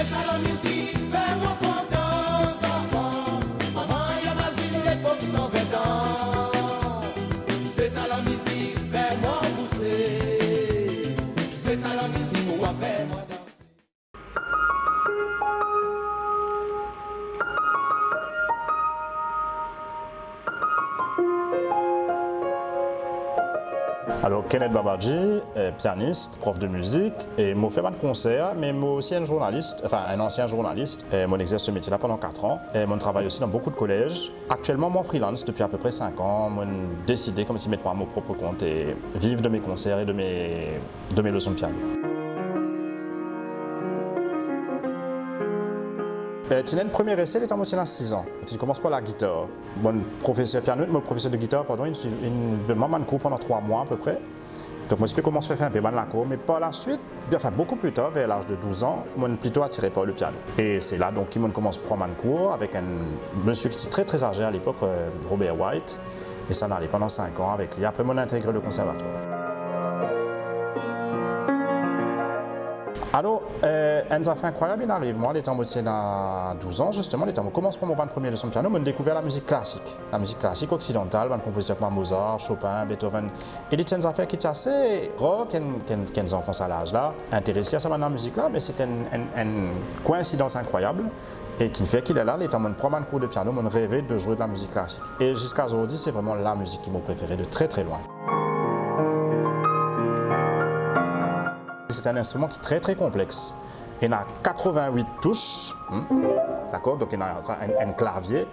ça la musique, fais-moi content, enfant. Maman, y'a ma zine, l'époque sans 20 ans. C'est ça la musique, fais-moi pousser. C'est ça la musique, ou à faire moi danser. Alors, Kenneth Babaji, pianiste, prof de musique, et moi fait pas de concert, mais moi aussi un journaliste, enfin un ancien journaliste. Moi exerce ce métier-là pendant 4 ans. Moi travaille aussi dans beaucoup de collèges. Actuellement, moi freelance depuis à peu près 5 ans. Moi j'ai décidé comme si mettre moi à mon propre compte et vivre de mes concerts et de mes leçons de piano. Le premier essai, il est en moitié à 6 ans. Il commence par la guitare. Mon professeur de guitare, pardon, il donne un cours pendant 3 mois à peu près. Donc moi, je commence à faire un peu de la cour, mais par la suite, enfin beaucoup plus tard, vers l'âge de 12 ans, moi plutôt attiré par le piano. Et c'est là donc qu'il commence à prendre un cours avec un monsieur qui était très très âgé à l'époque, Robert White. Et ça m'allait pendant 5 ans avec lui. Après, moi, intégré le conservatoire. Alors, un affaire incroyable, il arrive. Moi, j'étais en moitié à 12 ans, justement, je commence par mon premier leçon de piano, j'ai découvert la musique classique occidentale, un compositeur comme Mozart, Chopin, Beethoven. Et il y a une affaire qui est assez rare qu'un enfant à l'âge là, intéressé à la musique-là, mais c'est une coïncidence incroyable. Et qui fait qu'il est là, il est en train de prendre un cours de piano, il rêvait de jouer de la musique classique. Et jusqu'à aujourd'hui, c'est vraiment la musique qui m'a préféré de très très loin. C'est un instrument qui est très très complexe. Il a 88 touches, d'accord, donc il a un clavier.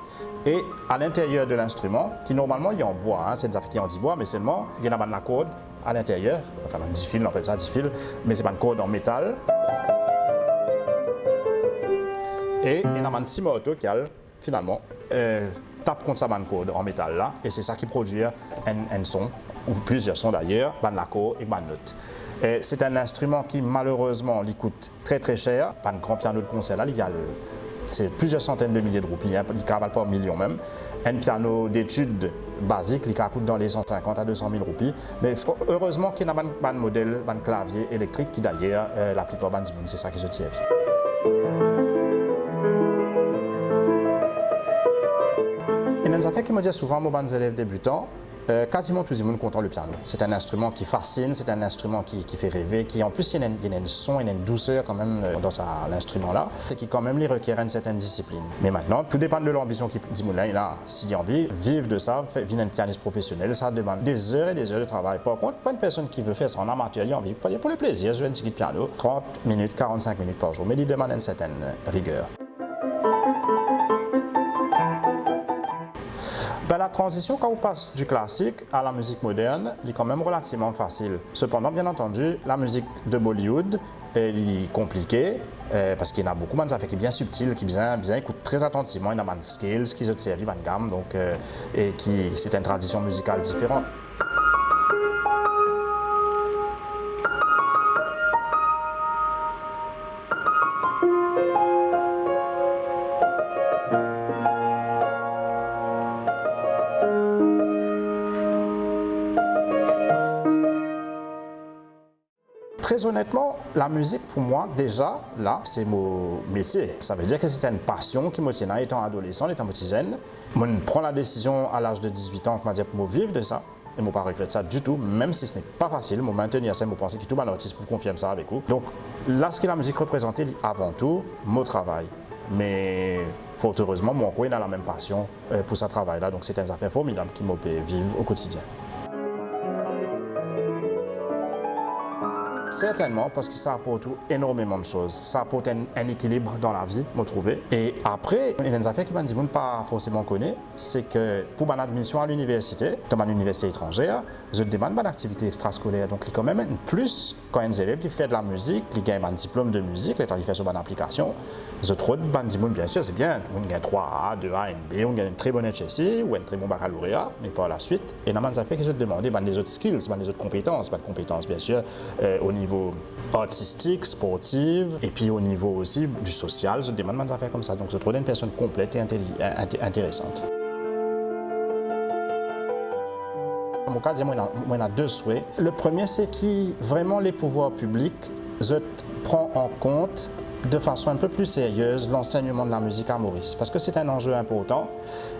Et à l'intérieur de l'instrument, qui normalement il est en bois, c'est des affaires qui sont en 10 bois, mais seulement il y a une corde à l'intérieur, enfin 10 fils, on appelle ça 10 fils, mais c'est pas une corde en métal. Et il y a un petit moteur qui finalement tape contre sa corde en métal là, et c'est ça qui produit un son, ou plusieurs sons d'ailleurs, la corde et la note. C'est un instrument qui malheureusement lui coûte très très cher. Pas un grand piano de concert là, c'est plusieurs centaines de milliers de roupies, il ne cavale pas en millions même. Un piano d'études basique, il coûte dans les 150 à 200 000 roupies. Mais heureusement qu'il y a un modèle, un clavier électrique qui d'ailleurs, la plupart des gens, c'est ça qui se tient. Il y a des affaires qui me disent souvent, moi, mes élèves débutants, quasiment tous les monde content le piano. C'est un instrument qui fascine, c'est un instrument qui fait rêver, qui en plus il y a un son, il y a une douceur quand même dans l'instrument là, et qui quand même lui requiert une certaine discipline. Mais maintenant, tout dépend de l'ambition qui dit moulin là, s'il a envie, vivre de ça, vivre un pianiste professionnel, ça demande des heures et des heures de travail. Par contre, pas une personne qui veut faire ça en amateur, il a envie pour le plaisir, jouer un petit piano, 30 minutes, 45 minutes par jour, mais il demande une certaine rigueur. La transition quand on passe du classique à la musique moderne, elle est quand même relativement facile. Cependant, bien entendu, la musique de Bollywood elle est compliquée parce qu'il y en a beaucoup de affaires qui sont bien subtiles, qui bien écoutent très attentivement, il y a des skills qui sont servis, une gamme, donc, et qui c'est une tradition musicale différente. Très honnêtement, la musique pour moi, déjà, là, c'est mon métier. Ça veut dire que c'était une passion qui me tenait étant adolescent, étant petit jeune. Je prends la décision à l'âge de 18 ans pour vivre de ça. Et je ne regrette ça du tout, même si ce n'est pas facile. Je maintenir ça, je pense que tout un artiste pour confirmer ça avec vous. Donc, là, ce que la musique représentait avant tout, mon travail. Mais fort heureusement, mon coin a la même passion pour ce travail-là. Donc, c'est un affaire formidable qui me fait vivre au quotidien. Certainement, parce que ça apporte énormément de choses. Ça apporte un équilibre dans la vie, me trouver. Et après, il y a une affaire qui m'a dit, ne pas forcément connaître, c'est que pour mon admission à l'université, dans une université étrangère, je demande une activité extrascolaire. Donc, il y a quand même un plus quand un élève qui fait de la musique, qui gagne un diplôme de musique, il fait sur une application. Je trouve que bien sûr, c'est bien. On gagne 3A, 2A, une B, on gagne une très bonne HSI ou un très bon baccalauréat, mais pas la suite. Et dans les affaires que je demande, des autres skills, des autres compétences, pas de compétences, bien sûr, au niveau artistique, sportif, et puis au niveau aussi du social, je demande des affaires comme ça. Donc, je trouve une personne complète et intéressante. Dans mon cas, il y a 2 souhaits. Le premier, c'est que vraiment les pouvoirs publics prennent en compte de façon un peu plus sérieuse l'enseignement de la musique à Maurice, parce que c'est un enjeu important.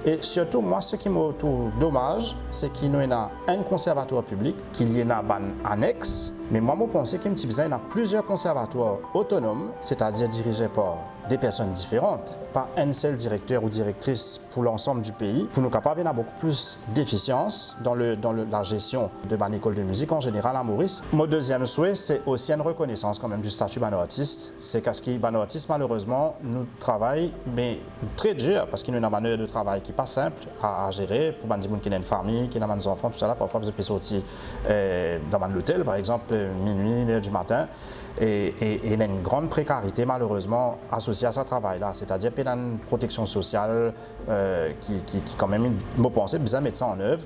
Et surtout, moi, ce qui me trouve dommage, c'est qu'il y a un conservatoire public, qu'il y en a un annexe, mais moi, je pense qu'il y a plusieurs conservatoires autonomes, c'est-à-dire dirigés par des personnes différentes, pas un seul directeur ou directrice pour l'ensemble du pays, pour nous capables d'avoir beaucoup plus d'efficience dans la gestion de l'école de musique en général à Maurice. Mon deuxième souhait, c'est aussi une reconnaissance quand même du statut ban artiste. C'est qu'à ce qui ban artiste, malheureusement, nous travaillons, mais très dur, parce qu'il y a une manière de travail qui n'est pas simple à gérer, pour des gens qui ont une famille, qui ont des enfants, tout ça là, parfois vous pouvez sortir dans l'hôtel, par exemple, minuit, 1h du matin. Et il y a une grande précarité malheureusement associée à ce travail-là, c'est-à-dire qu'il y a une protection sociale qui quand même, je pense, bien mettre ça en œuvre.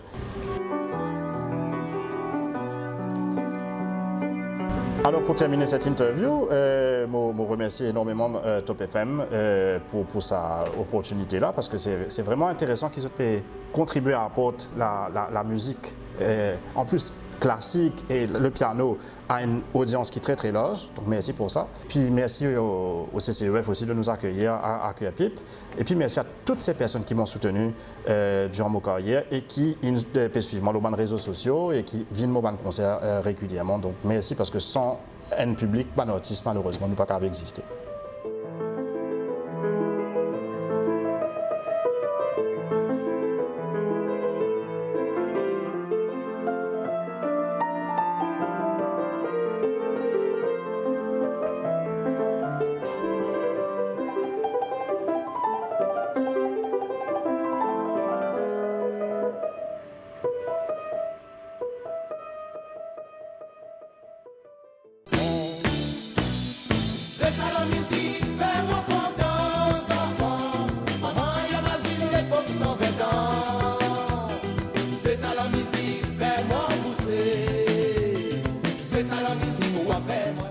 Alors pour terminer cette interview, je remercie énormément Top FM pour cette opportunité-là, parce que c'est vraiment intéressant qu'ils aient contribué à apporter la musique, en plus classique et le piano à une audience qui est très très large, donc merci pour ça. Puis merci au CCEF aussi de nous accueillir à Cœur Pipe. Et puis merci à toutes ces personnes qui m'ont soutenu durant ma carrière et qui peuvent suivre les réseaux sociaux et qui viennent mon concert régulièrement. Donc merci, parce que sans un public, l'artiste malheureusement ne peut pas exister. C'est ça la musique, fais-moi content, enfant. Maman, y'a Basile, l'époque sans 20 ans. C'est ça la musique, fais-moi pousser. C'est ça la musique, ou à faire moi.